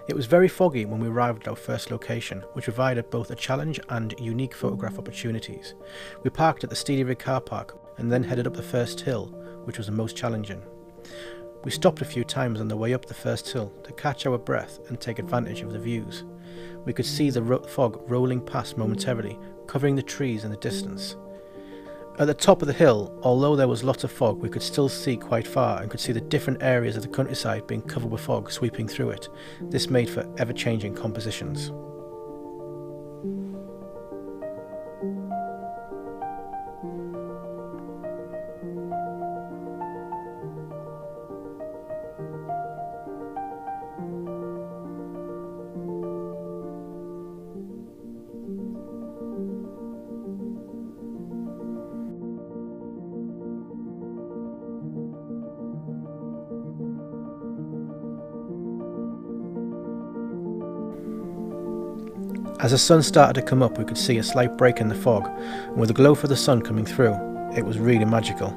It was very foggy when we arrived at our first location, which provided both a challenge and unique photograph opportunities. We parked at the Steedyrig car park and then headed up the first hill, which was the most challenging. We stopped a few times on the way up the first hill to catch our breath and take advantage of the views. We could see the fog rolling past momentarily, covering the trees in the distance. At the top of the hill, although there was lots of fog, we could still see quite far and could see the different areas of the countryside being covered with fog sweeping through it. This made for ever-changing compositions. As the sun started to come up, we could see a slight break in the fog, and with the glow of the sun coming through, it was really magical.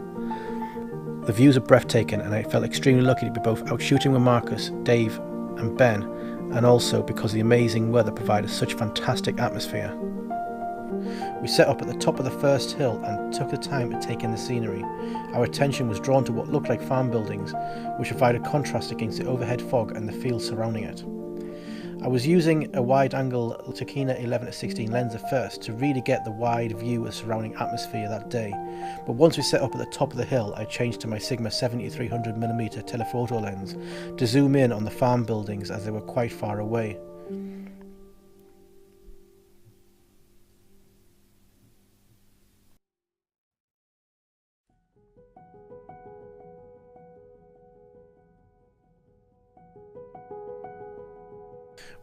The views are breathtaking, and I felt extremely lucky to be both out shooting with Marcus, Dave and Ben, and also because the amazing weather provided such fantastic atmosphere. We set up at the top of the first hill and took the time to take in the scenery. Our attention was drawn to what looked like farm buildings, which provided contrast against the overhead fog and the fields surrounding it. I was using a wide-angle Tokina 11-16 lens at first to really get the wide view of the surrounding atmosphere that day, but once we set up at the top of the hill, I changed to my Sigma 70-300mm telephoto lens to zoom in on the farm buildings as they were quite far away.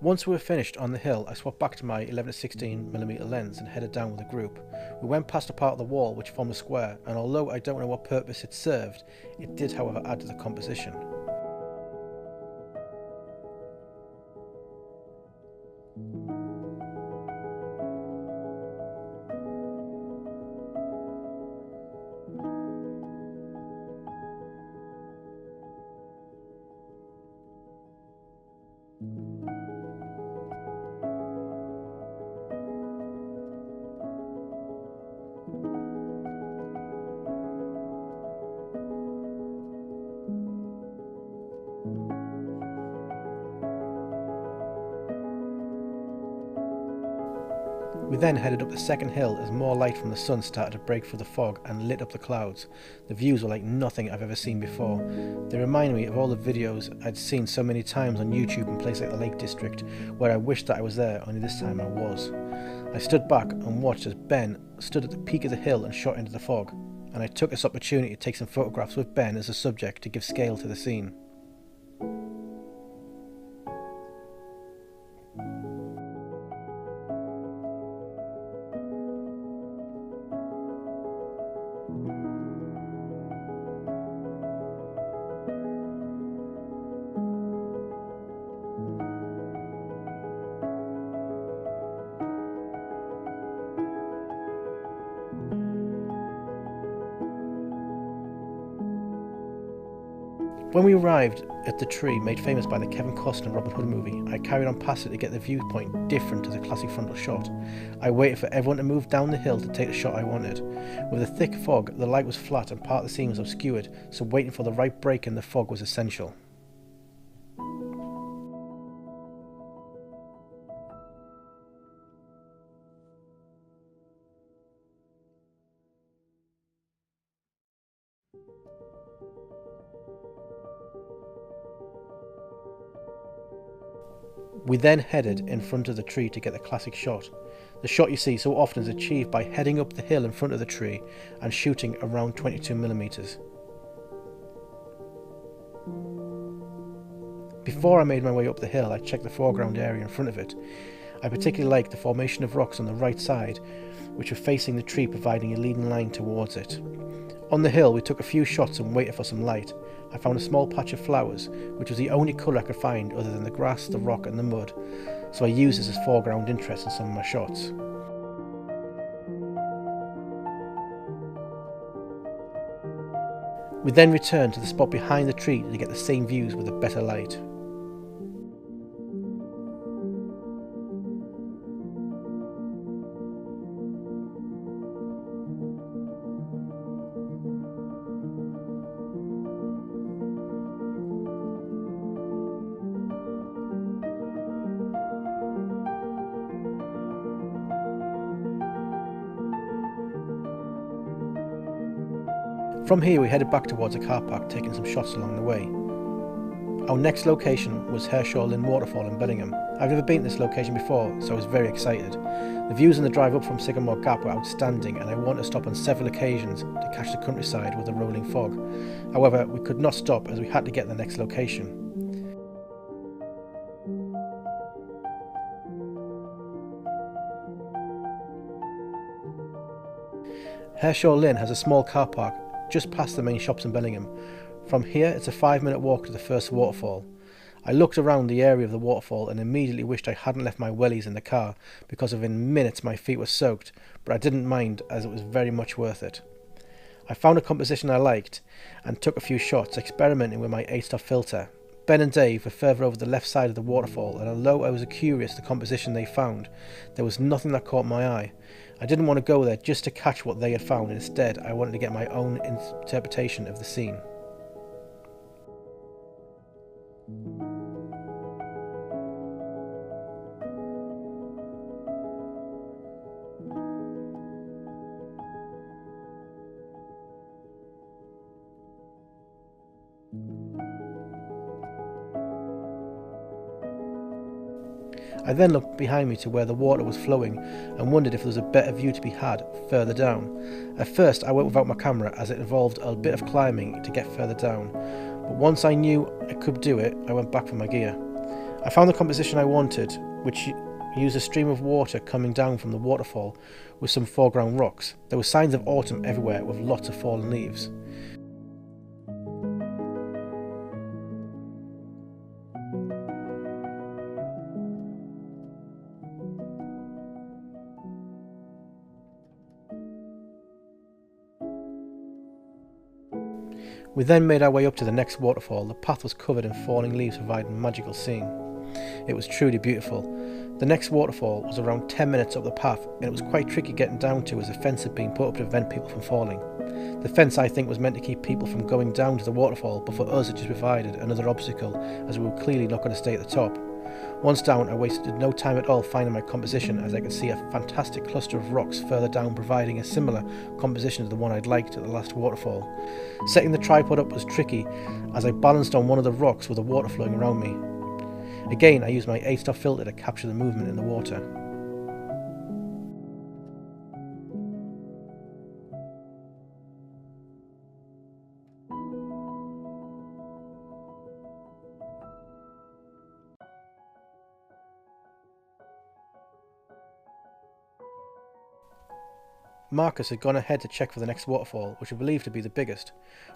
Once we were finished on the hill, I swapped back to my 11-16mm lens and headed down with the group. We went past a part of the wall which formed a square, and although I don't know what purpose it served, it did however add to the composition. We then headed up the second hill as more light from the sun started to break through the fog and lit up the clouds. The views were like nothing I've ever seen before. They remind me of all the videos I'd seen so many times on YouTube in places like the Lake District, where I wished that I was there, only this time I was. I stood back and watched as Ben stood at the peak of the hill and shot into the fog, and I took this opportunity to take some photographs with Ben as a subject to give scale to the scene. When we arrived at the tree made famous by the Kevin Costner Robin Hood movie, I carried on past it to get the viewpoint different to the classic frontal shot. I waited for everyone to move down the hill to take the shot I wanted. With a thick fog, the light was flat and part of the scene was obscured, so waiting for the right break in the fog was essential. We then headed in front of the tree to get the classic shot. The shot you see so often is achieved by heading up the hill in front of the tree and shooting around 22mm. Before I made my way up the hill, I checked the foreground area in front of it. I particularly liked the formation of rocks on the right side, which were facing the tree, providing a leading line towards it. On the hill we took a few shots and waited for some light. I found a small patch of flowers, which was the only colour I could find other than the grass, the rock and the mud, so I used this as foreground interest in some of my shots. We then returned to the spot behind the tree to get the same views with a better light. From here we headed back towards a car park, taking some shots along the way. Our next location was Hareshaw Linn waterfall in Bellingham. I've never been to this location before, so I was very excited. The views on the drive up from Sycamore Gap were outstanding, and I wanted to stop on several occasions to catch the countryside with the rolling fog. However, we could not stop as we had to get to the next location. Hareshaw Linn has a small car park just past the main shops in Bellingham. From here it's a 5-minute walk to the first waterfall. I looked around the area of the waterfall and immediately wished I hadn't left my wellies in the car, because within minutes my feet were soaked, but I didn't mind as it was very much worth it. I found a composition I liked and took a few shots, experimenting with my 8-stop filter. Ben and Dave were further over the left side of the waterfall, and although I was curious the composition they found, there was nothing that caught my eye. I didn't want to go there just to catch what they had found. Instead, I wanted to get my own interpretation of the scene. I then looked behind me to where the water was flowing and wondered if there was a better view to be had further down. At first I went without my camera as it involved a bit of climbing to get further down, but once I knew I could do it, I went back for my gear. I found the composition I wanted, which used a stream of water coming down from the waterfall with some foreground rocks. There were signs of autumn everywhere with lots of fallen leaves. We then made our way up to the next waterfall. The path was covered in falling leaves, providing a magical scene. It was truly beautiful. The next waterfall was around 10 minutes up the path, and it was quite tricky getting down to as a fence had been put up to prevent people from falling. The fence, I think, was meant to keep people from going down to the waterfall, but for us it just provided another obstacle, as we were clearly not going to stay at the top. Once down, I wasted no time at all finding my composition, as I could see a fantastic cluster of rocks further down, providing a similar composition to the one I'd liked at the last waterfall. Setting the tripod up was tricky, as I balanced on one of the rocks with the water flowing around me. Again, I used my 8-stop filter to capture the movement in the water. Marcus had gone ahead to check for the next waterfall, which I believed to be the biggest.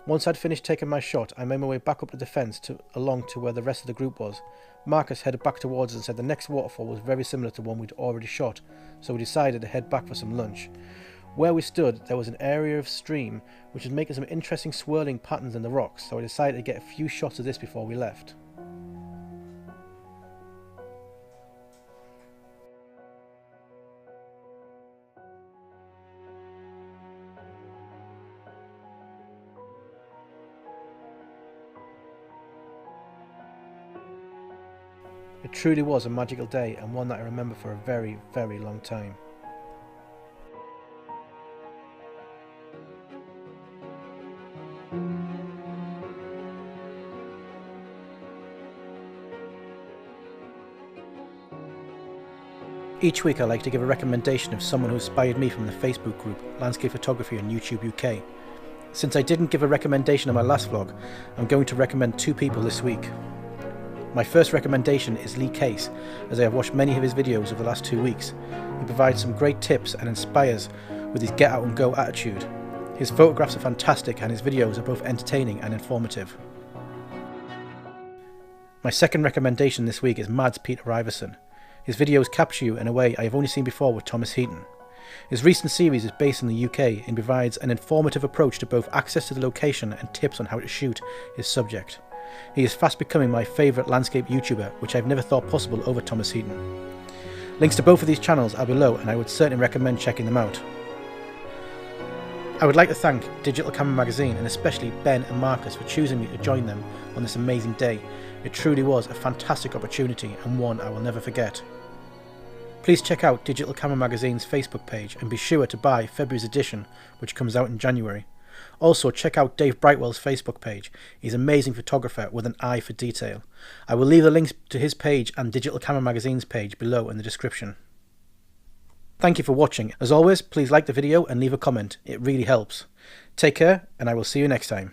Once I'd finished taking my shot, I made my way back up to the fence along to where the rest of the group was. Marcus headed back towards us and said the next waterfall was very similar to one we'd already shot, so we decided to head back for some lunch. Where we stood, there was an area of stream which was making some interesting swirling patterns in the rocks, so I decided to get a few shots of this before we left. It truly was a magical day, and one that I remember for a very, very long time. Each week I like to give a recommendation of someone who inspired me from the Facebook group Landscape Photography on YouTube UK. Since I didn't give a recommendation on my last vlog, I'm going to recommend 2 people this week. My first recommendation is Lee Case, as I have watched many of his videos over the last 2 weeks. He provides some great tips and inspires with his get out and go attitude. His photographs are fantastic and his videos are both entertaining and informative. My second recommendation this week is Mad's Peter Iverson. His videos capture you in a way I have only seen before with Thomas Heaton. His recent series is based in the UK and provides an informative approach to both access to the location and tips on how to shoot his subject. He is fast becoming my favourite landscape YouTuber, which I've never thought possible over Thomas Heaton. Links to both of these channels are below, and I would certainly recommend checking them out. I would like to thank Digital Camera Magazine and especially Ben and Marcus for choosing me to join them on this amazing day. It truly was a fantastic opportunity and one I will never forget. Please check out Digital Camera Magazine's Facebook page and be sure to buy February's edition, which comes out in January. Also, check out Dave Brightwell's Facebook page. He's an amazing photographer with an eye for detail. I will leave the links to his page and Digital Camera Magazine's page below in the description. Thank you for watching. As always, please like the video and leave a comment. It really helps. Take care, and I will see you next time.